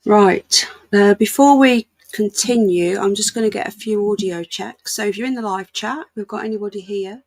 Right, before we continue, I'm just going to get a few audio checks. So if you're in the live chat, we've got anybody here,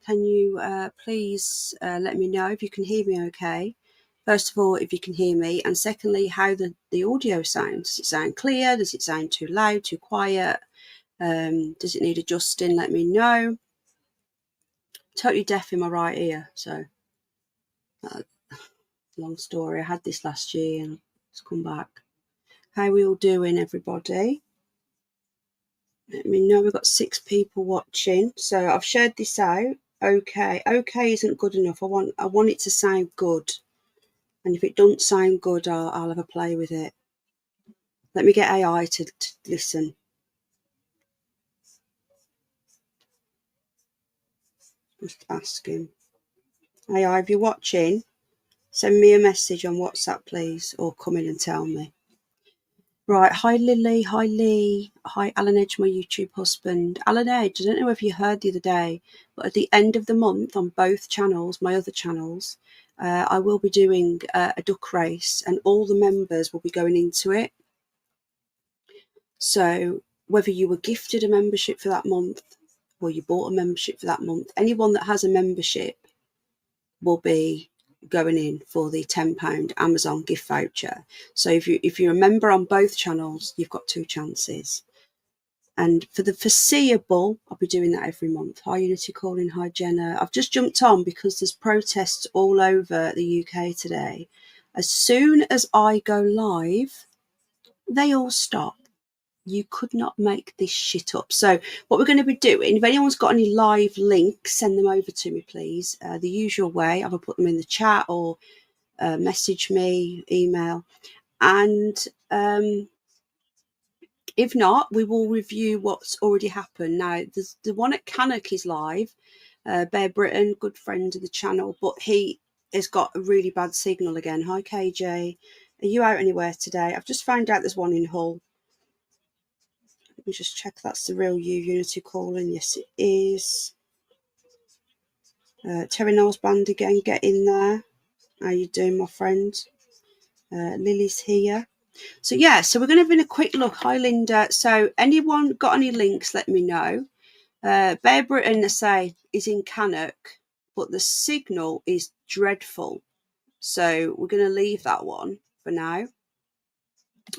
can you please let me know if you can hear me okay? First of all, if you can hear me, and secondly, how the audio sounds. Does it sound clear? Does it sound too loud, too quiet? Does it need adjusting? Let me know. Totally deaf in my right ear, so long story. I had this last year and it's come back. How are we all doing, everybody? Let me know. We've got 6 people watching, so I've shared this out. Okay isn't good enough. I want it to sound good, and if it don't sound good, I'll have a play with it. Let me get AI to listen. Just ask him. AI, if you're watching, send me a message on WhatsApp, please, or come in and tell me. Right, hi Lily, hi Lee, hi Alan Edge, my YouTube husband. Alan Edge, I don't know if you heard the other day, but at the end of the month on both channels, my other channels, I will be doing a duck race, and all the members will be going into it. So whether you were gifted a membership for that month or you bought a membership for that month, anyone that has a membership will be going in for the £10 Amazon gift voucher. So if you're a member on both channels, you've got 2 chances. And for the foreseeable, I'll be doing that every month. Hi Unity Calling, hi Jenna. I've just jumped on because there's protests all over the UK today. As soon as I go live, they all stop. You could not make this shit up. So what we're going to be doing, if anyone's got any live links, send them over to me, please. The usual way, I'll put them in the chat or message me, email. And if not, we will review what's already happened. Now, there's the one at Cannock is live. Bear Britain, good friend of the channel, but he has got a really bad signal again. Hi, KJ. Are you out anywhere today? I've just found out there's one in Hull. Let me just check that's the real Unity Calling. Yes, it is. Terry Knowles Band again, get in there. How you doing, my friend? Lily's here. So yeah, so we're going to have a quick look. Hi, Linda. So anyone got any links, let me know. Bear Britain, I say, is in Cannock, but the signal is dreadful. So we're going to leave that one for now.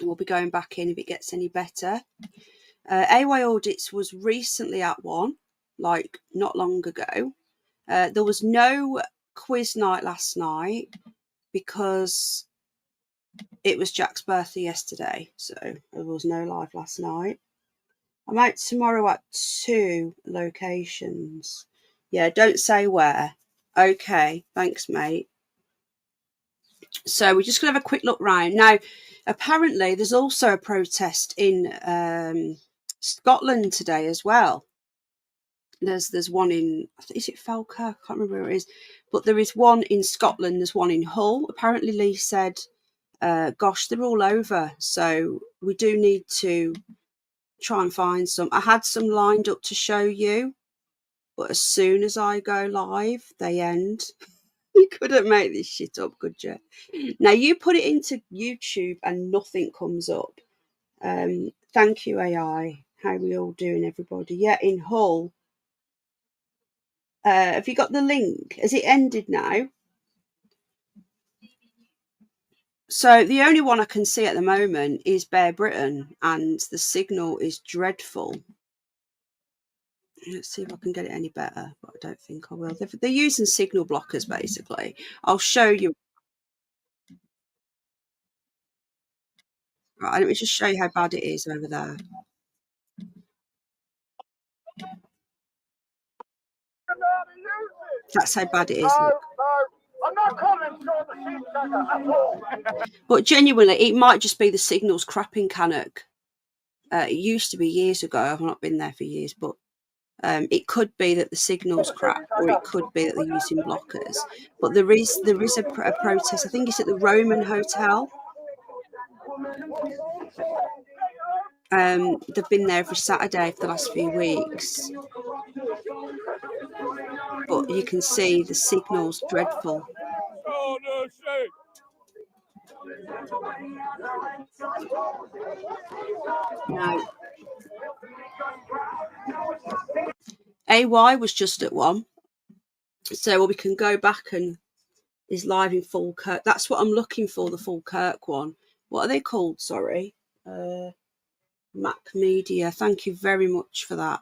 We'll be going back in if it gets any better. AY Audits was recently at one, like not long ago. There was no quiz night last night because it was Jack's birthday yesterday, so there was no live last night. I'm out tomorrow at 2 locations. Yeah, don't say where. Okay, thanks, mate. So we're just going to have a quick look round. Now, apparently there's also a protest in Scotland today as well. There's one in, is it Falkirk? I can't remember where it is. But there is one in Scotland, there's one in Hull. Apparently Lee said, gosh, they're all over. So we do need to try and find some. I had some lined up to show you, but as soon as I go live, they end. You couldn't make this shit up, could you? Now you put it into YouTube and nothing comes up. Thank you, AI. How are we all doing, everybody? Yeah, in Hull. Have you got the link? Has it ended now? So the only one I can see at the moment is Bear Britain, and the signal is dreadful. Let's see if I can get it any better, but I don't think I will. They're using signal blockers, basically. I'll show you. Right, let me just show you how bad it is over there. That's how bad it is. Look. I'm not calling at all. But genuinely, it might just be the signals crap in Cannock. It used to be years ago. I've not been there for years, but it could be that the signal's crap, or it could be that they're using blockers. But there is a protest. I think it's at the Roman Hotel. They've been there every Saturday for the last few weeks. But you can see the signal's dreadful. No. AY was just at 1. So we can go back and is live in Falkirk. That's what I'm looking for, the Falkirk one. What are they called? Sorry. Mac Media. Thank you very much for that.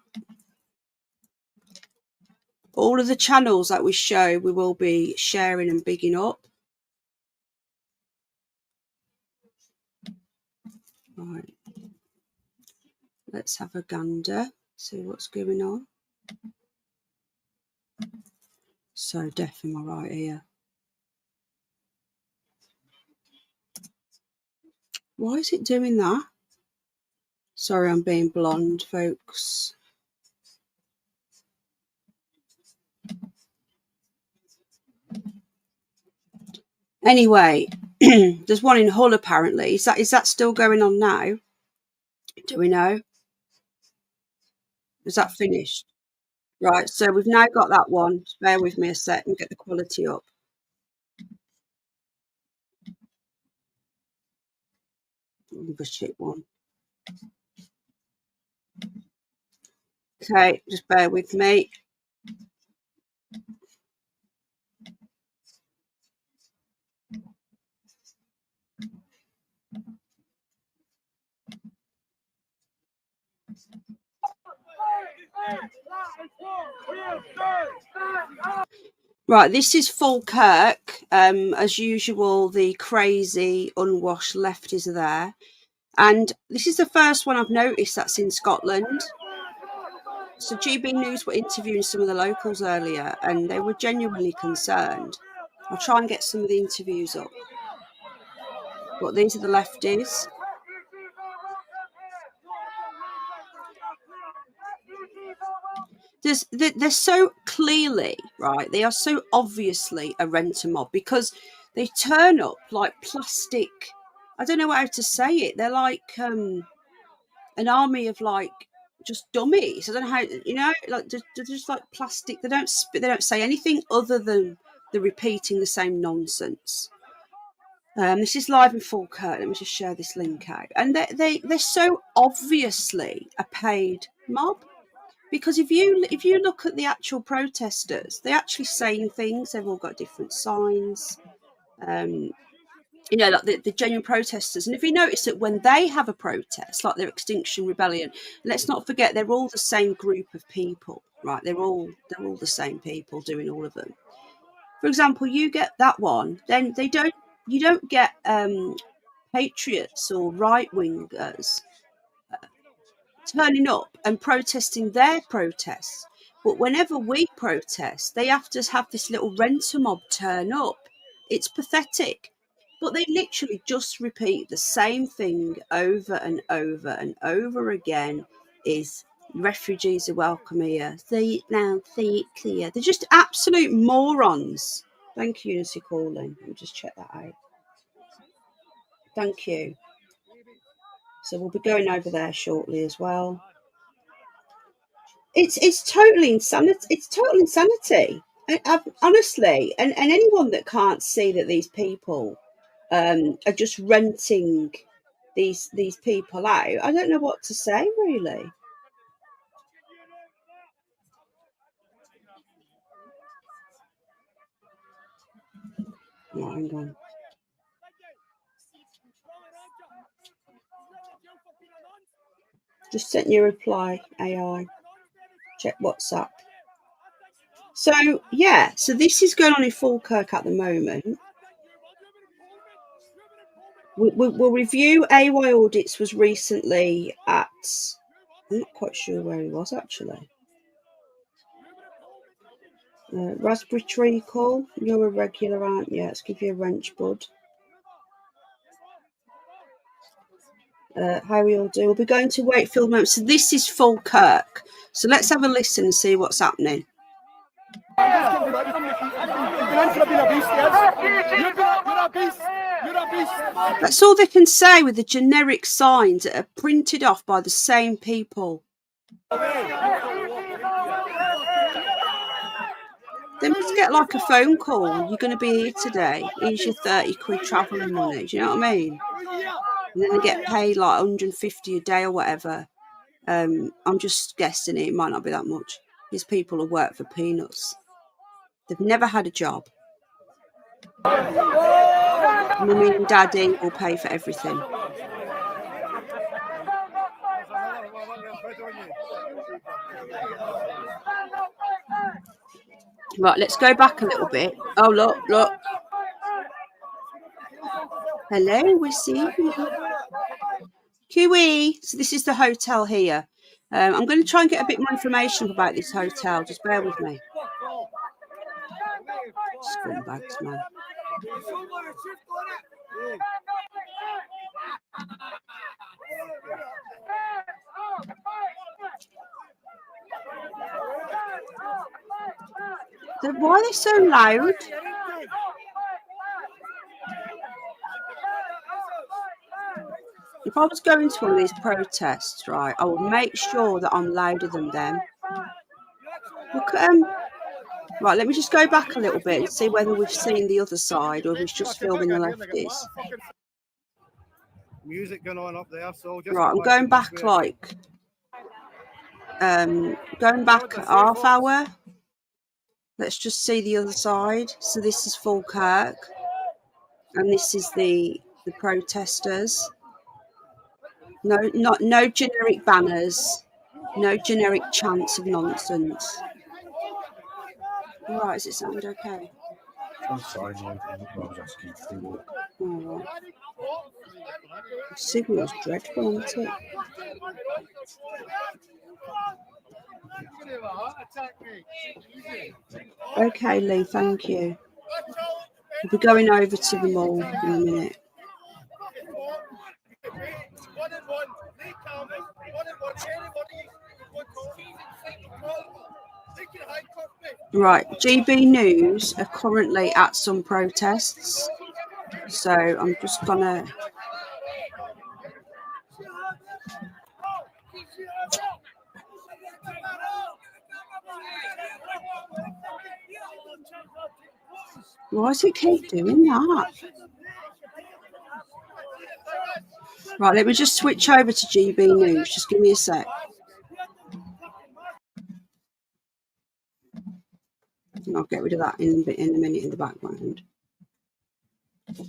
All of the channels that we show, we will be sharing and bigging up. Right. Let's have a gander, see what's going on. So deaf in my right ear. Why is it doing that? Sorry, I'm being blonde, folks. Anyway, there's one in Hull apparently. Is that still going on now? Do we know? Is that finished? Right, so we've now got that one. Just bear with me a sec and get the quality up. The shit one. Okay, just bear with me. Right, this is Falkirk. As usual, the crazy, unwashed lefties are there. And this is the first one I've noticed that's in Scotland. So GB News were interviewing some of the locals earlier, and they were genuinely concerned. I'll try and get some of the interviews up. But these are the lefties. They're so clearly, right, they are so obviously a renter mob because they turn up like plastic. I don't know how to say it. They're like an army of like just dummies. I don't know how, like they're just like plastic. They don't say anything other than they're repeating the same nonsense. This is live in Falkirk. Let me just share this link out. And they're so obviously a paid mob. Because if you look at the actual protesters, they're actually saying things. They've all got different signs, like the genuine protesters. And if you notice that when they have a protest, like their Extinction Rebellion, let's not forget they're all the same group of people, right? They're all the same people doing all of them. For example, you get that one, then you don't get patriots or right wingers turning up and protesting their protests. But whenever we protest, they have to have this little renter mob turn up. It's pathetic. But they literally just repeat the same thing over and over and over again is refugees are welcome here. See it now, see it clear. They're just absolute morons. Thank you, Unity Calling. Let me just check that out. Thank you. So we'll be going over there shortly as well. It's totally insanity. It's total insanity. Honestly, and anyone that can't see that these people are just renting these people out, I don't know what to say really. Oh, hang on. Just sent you a reply, AI. Check WhatsApp. So yeah, so this is going on in Falkirk at the moment. We'll review AY Audits was recently at, I'm not quite sure where he was actually. Raspberry Treacle, you're a regular, aren't you? Let's give you a wrench, bud. How we all do. We'll be going to Wakefield moment. So this is Falkirk. So let's have a listen and see what's happening. That's all they can say with the generic signs that are printed off by the same people. They must get like a phone call. You're going to be here today. Here's your 30 quid travelling money. Do you know what I mean? And then they get paid like 150 a day or whatever. I'm just guessing it might not be that much. These people who work for peanuts. They've never had a job. Mummy and Daddy will pay for everything. Right, let's go back a little bit. Oh, look. Hello, we're seeing you. Kiwi. So this is the hotel here. I'm going to try and get a bit more information about this hotel. Just bear with me. Scumbags, man. Why are they so loud? If I was going to one of these protests, right, I would make sure that I'm louder than them. Look at them. Right, let me just go back a little bit and see whether we've seen the other side or if it's just filming the lefties. Music going on up there, so just right, I'm going back like going back half hour. Let's just see the other side. So this is Falkirk, and this is the protesters. No generic banners, no generic chants of nonsense. Right, does it sound okay? Sorry, no, All right. The signal's dreadful, isn't it? Okay, Lee, thank you. We'll be going over to the mall in a minute. Right, GB News are currently at some protests, so I'm just gonna. Why does it keep doing that? Right, let me just switch over to GB News. Just give me a sec. And I'll get rid of that in a minute in the background. That has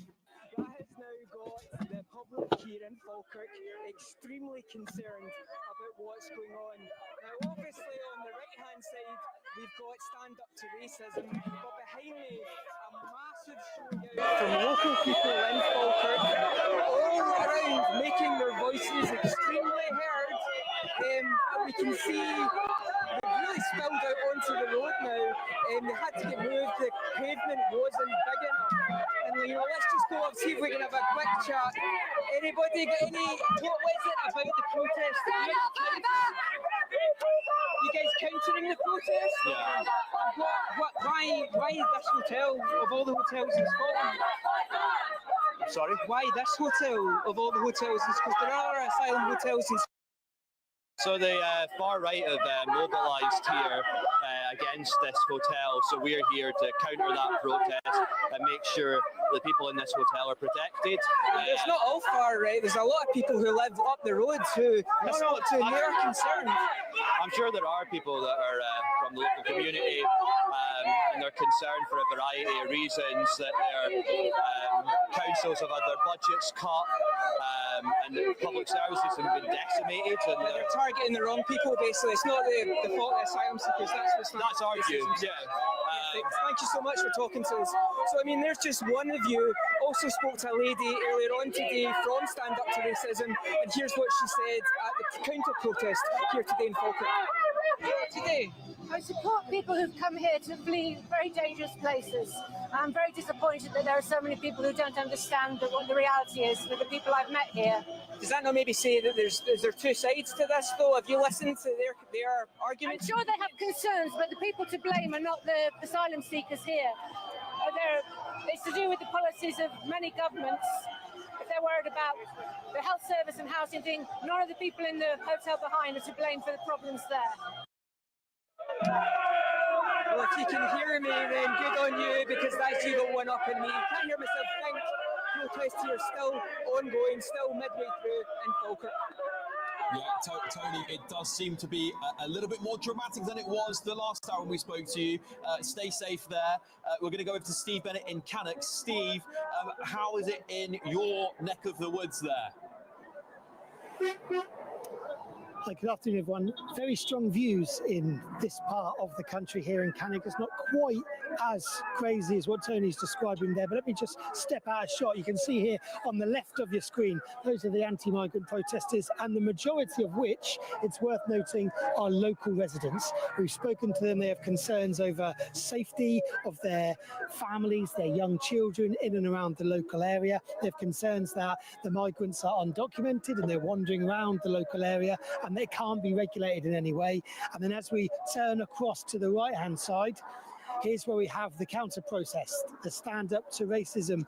now got the public here in Falkirk extremely concerned about what's going on. Now, obviously, on the right-hand side, we've got Stand Up to Racism, but behind me, a massive showdown from local people in Falkirk, all around making their voices extremely heard. We can see they've really spilled out onto the road now. They had to get moved, the pavement wasn't big enough. And let's just go up, see if we can have a quick chat. Anybody got any, what was it about the protest? You guys countering the protest? Yeah. Why this hotel of all the hotels in Scotland? Sorry? Why this hotel of all the hotels in Scotland? There are asylum hotels in Scotland. So the far right have mobilised here against this hotel. So we're here to counter that protest and make sure the people in this hotel are protected. There's not all far right. There's a lot of people who live up the road who they're concerned. I'm sure there are people that are from the local community and they're concerned for a variety of reasons, that their councils have had their budgets cut and the public services have been decimated. And they're targeting the wrong people, basically. It's not the fault of asylum seekers. That's our view, yeah. Thank you so much for talking to us. So, I mean, there's just one of you. Also spoke to a lady earlier on today from Stand Up to Racism, and here's what she said at the counter protest here today in Falkirk. Today, I support people who've come here to flee very dangerous places. I'm very disappointed that there are so many people who don't understand what the reality is with the people I've met here. Does that not maybe say that is there two sides to this, though? Have you listened to their arguments? I'm sure they have concerns, but the people to blame are not the asylum seekers here. It's to do with the policies of many governments. If they're worried about the health service and housing thing, none of the people in the hotel behind are to blame for the problems there. Well, if you can hear me, then good on you, because that's you got one up in me. Can't hear myself think. Protests here still ongoing, still midway through in Falkirk. Yeah, Tony, it does seem to be a little bit more dramatic than it was the last time we spoke to you. Stay safe there. We're going to go over to Steve Bennett in Cannock. Steve, how is it in your neck of the woods there? Hi, good afternoon, everyone. Very strong views in this part of the country here in Cannock. It's not quite as crazy as what Tony's describing there, but let me just step out a shot. You can see here on the left of your screen, those are the anti-migrant protesters, and the majority of which, it's worth noting, are local residents. We've spoken to them. They have concerns over safety of their families, their young children in and around the local area. They have concerns that the migrants are undocumented and they're wandering around the local area, and they can't be regulated in any way. And then as we turn across to the right-hand side, here's where we have the counter-protest, the stand up to racism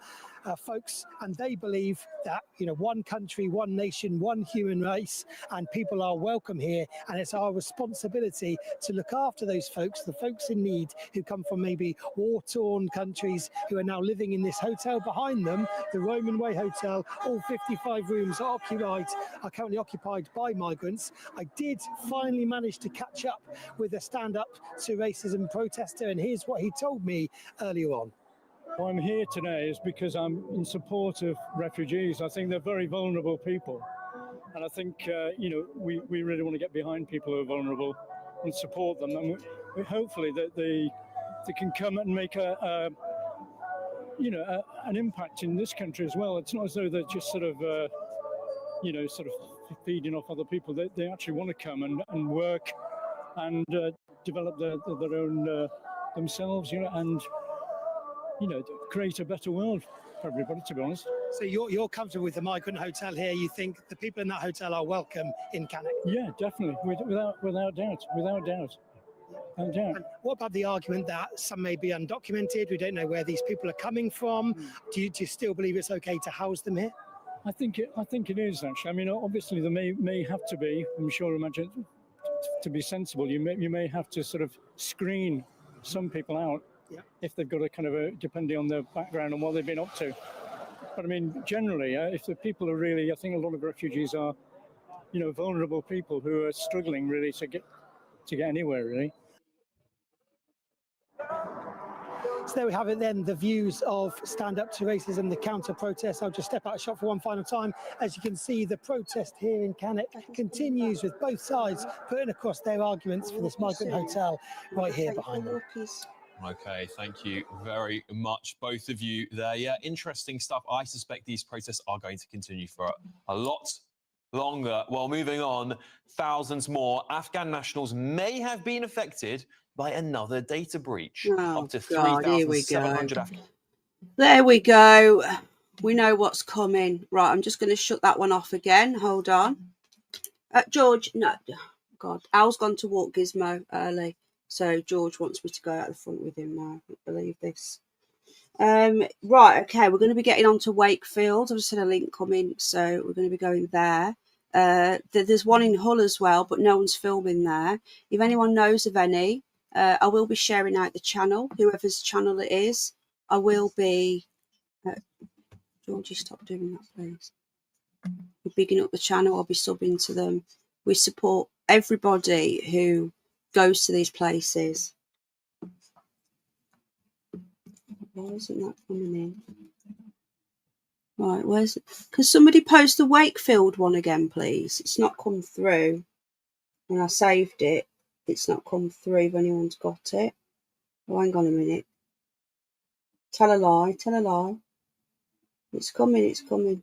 folks, and they believe that, you know, one country, one nation, one human race, and people are welcome here, and it's our responsibility to look after those folks, the folks in need who come from maybe war-torn countries, who are now living in this hotel behind them, the Roman Way Hotel. All 55 rooms are currently occupied by migrants. I did finally manage to catch up with a stand-up to racism protester, and here's what he told me earlier on. Why I'm here today is because I'm in support of refugees. I think they're very vulnerable people. And I think, we really want to get behind people who are vulnerable and support them. And we hopefully that they can come and make an impact in this country as well. It's not as though they're just sort of feeding off other people. They actually want to come and work and develop their own themselves, and create a better world for everybody, to be honest. So you're comfortable with the migrant hotel here? You think the people in that hotel are welcome in Cannock? Yeah, definitely, without doubt. And what about the argument that some may be undocumented? We don't know where these people are coming from. Do you still believe it's okay to house them here? I think it is, actually. I mean, obviously there may have to be. I'm sure, imagine, to be sensible, you may have to sort of screen some people out. Yeah. If they've got a kind of depending on their background and what they've been up to. But I mean, generally, if the people are really, I think a lot of refugees are, vulnerable people who are struggling really to get anywhere, really. So there we have it then, the views of Stand Up to Racism, the counter-protest. I'll just step out of shot for one final time. As you can see, the protest here in Cannock continues with both sides putting across their arguments for this migrant hotel right here behind them. Okay, thank you very much, both of you there. Yeah, interesting stuff. I suspect these protests are going to continue for a lot longer. Well, moving on, thousands more Afghan nationals may have been affected by another data breach. Oh, up to God, here we 3,700 go. Afghan. There we go. We know what's coming. Right, I'm just going to shut that one off again. Hold on. George, no. God, Al's gone to walk Gizmo early. So George wants me to go out the front with him now. I can't believe this. Right, okay, we're going to be getting on to Wakefield. I've just had a link come in, so we're going to be going there. There's one in Hull as well, but no one's filming there. If anyone knows of any, I will be sharing out the channel, whoever's channel it is. I will be... Georgie, stop doing that, please. We're bigging up the channel. I'll be subbing to them. We support everybody who goes to these places. Why isn't that coming in? Right, where's it? Can somebody post the Wakefield one again, please? It's not come through. When I saved it, it's not come through if anyone's got it. Oh, hang on a minute. Tell a lie, tell a lie. It's coming, it's coming.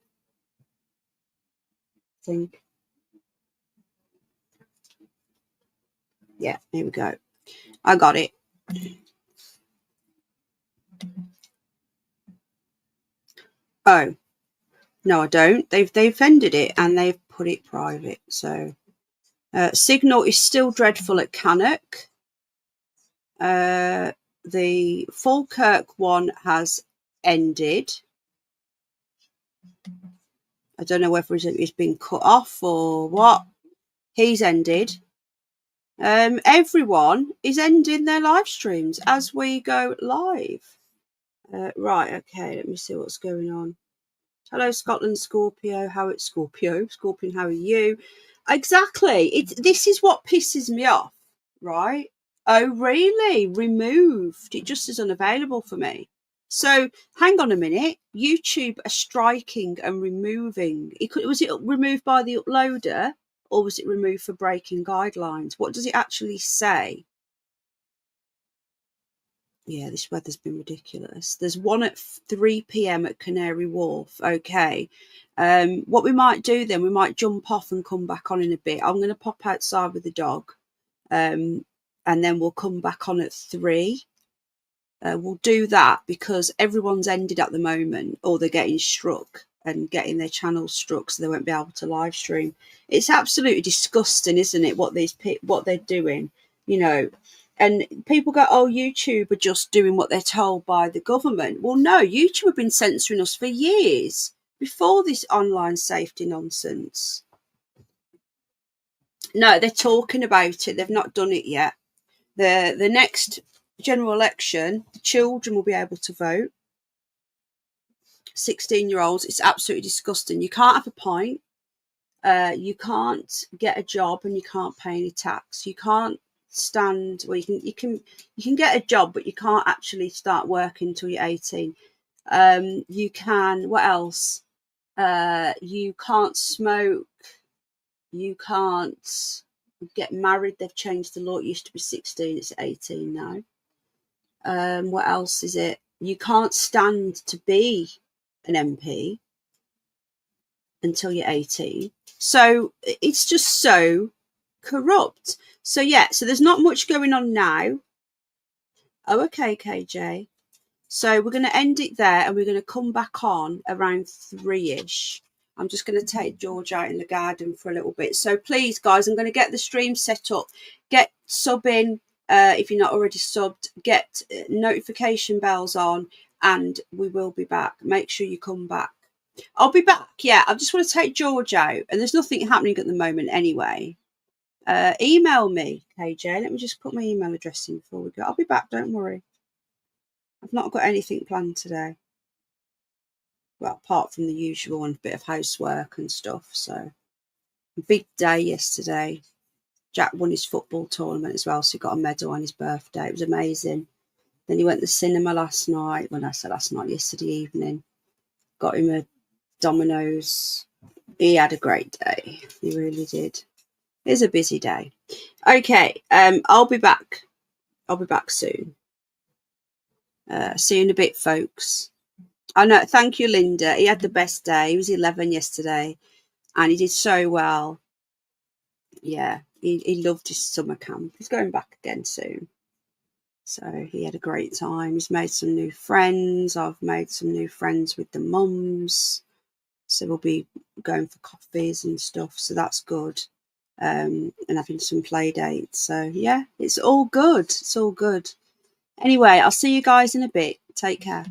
I think. Yeah, here we go. I got it. Oh, no, I don't. They've ended it and they've put it private. So signal is still dreadful at Cannock. The Falkirk one has ended. I don't know whether it's been cut off or what. He's ended. Everyone is ending their live streams as we go live. Right, okay, let me see what's going on. Hello, Scotland, Scorpio. Scorpion, how are you? Exactly. This is what pisses me off, right? Oh, really? Removed. It just is unavailable for me. So hang on a minute. YouTube are striking and removing. Was it removed by the uploader, or was it removed for breaking guidelines? What does it actually say? Yeah, this weather's been ridiculous. There's one at 3 p.m. at Canary Wharf. Okay. What we might do then, we might jump off and come back on in a bit. I'm going to pop outside with the dog, and then we'll come back on at 3. We'll do that because everyone's ended at the moment, or they're getting struck and getting their channels struck, so they won't be able to live stream. It's absolutely disgusting, isn't it? What they're doing, you know. And people go, oh, YouTube are just doing what they're told by the government. Well, no, YouTube have been censoring us for years before this online safety nonsense. No, they're talking about it. They've not done it yet. The next general election, the children will be able to vote. 16-year-olds. It's absolutely disgusting. You can't have a pint. You can't get a job, and you can't pay any tax. You can't stand. Well, you can get a job, but you can't actually start working until you're 18. You can. What else? You can't smoke. You can't get married. They've changed the law. It used to be 16. It's 18 now. What else is it? You can't stand to be an MP until you're 18. So it's just so corrupt. So yeah, so there's not much going on now. Oh, okay, KJ. So we're going to end it there, and we're going to come back on around 3ish. I'm just going to take George out in the garden for a little bit. So please, guys, I'm going to get the stream set up. Get subbing if you're not already subbed. Get notification bells on, and we will be back. Make sure you come back. I'll be back. Yeah, I just want to take George out, and there's nothing happening at the moment anyway. Email me, KJ. Let me just put my email address in before we go. I'll be back. Don't worry. I've not got anything planned today. Well, apart from the usual and a bit of housework and stuff. So, big day yesterday. Jack won his football tournament as well, so he got a medal on his birthday. It was amazing. Then he went to the cinema last night. When I said last night, yesterday evening. Got him a Domino's. He had a great day. He really did. It was a busy day. Okay, I'll be back. I'll be back soon. See you in a bit, folks. I know. Thank you, Linda. He had the best day. He was 11 yesterday, and he did so well. Yeah, he loved his summer camp. He's going back again soon. So he had a great time. He's made some new friends. I've made some new friends with the mums. So we'll be going for coffees and stuff. So that's good. And having some play dates. So yeah, it's all good. It's all good. Anyway, I'll see you guys in a bit. Take care.